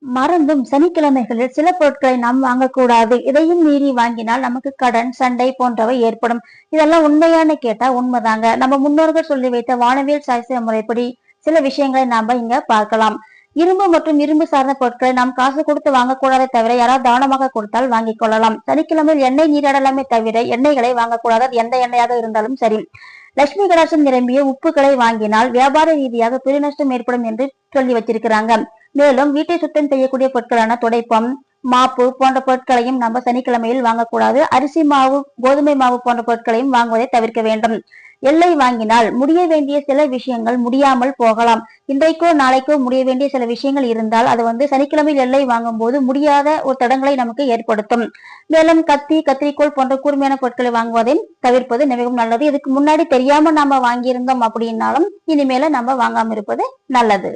மறந்தும் சனிக்கிழமைகளில் சில பொருட்களை நாம் வாங்கக்கூடாது. இதையும் மீறி வாங்கினால் நமக்கு கடன், சண்டை போன்றவை ஏற்படும். இதெல்லாம் உண்மையானு கேட்டா உண்மைதாங்க. நம்ம முன்னோர்கள் சொல்லி வைத்த வானவியல் சாஸ்திர முறைப்படி சில விஷயங்களை நாம இங்க பார்க்கலாம். இரும்பு மற்றும் இரும்பு சார்ந்த பொருட்களை நாம் காசு கொடுத்து வாங்கக்கூடாதே தவிர யாராவது தானமாக கொடுத்தால் வாங்கிக் கொள்ளலாம். சனிக்கிழமையில் எண்ணெய் நீராடலாமே தவிர எண்ணெய்களை வாங்கக்கூடாது. எந்த எண்ணெயாக இருந்தாலும் சரி. லட்சுமி கடாட்சம் நிரம்பிய உப்புகளை வாங்கினால் வியாபார ரீதியாக பெருநஷ்டம் ஏற்படும் என்று சொல்லி வச்சிருக்கிறாங்க. மேலும் வீட்டை சுத்தம் செய்யக்கூடிய பொருட்களான துடைப்பம், மாப்பு போன்ற பொருட்களையும் நம்ம சனிக்கிழமையில் வாங்கக்கூடாது. அரிசி மாவு, கோதுமை மாவு போன்ற பொருட்களையும் வாங்குவதை தவிர்க்க வேண்டும். எல்லை வாங்கினால் முடிய வேண்டிய சில விஷயங்கள் முடியாமல் போகலாம். இன்றைக்கோ நாளைக்கோ முடிய வேண்டிய சில விஷயங்கள் இருந்தால் அது சனிக்கிழமையில் எல்லை வாங்கும் போது முடியாத ஒரு தடங்களை நமக்கு ஏற்படுத்தும். மேலும் கத்தி, கத்திரிக்கோள் போன்ற கூர்மையான பொருட்களை வாங்குவதை தவிர்ப்பது மிகவும் நல்லது. இதுக்கு முன்னாடி தெரியாம நாம வாங்கியிருந்தோம் அப்படின்னாலும் இனிமேல நம்ம வாங்காம இருப்பது நல்லது.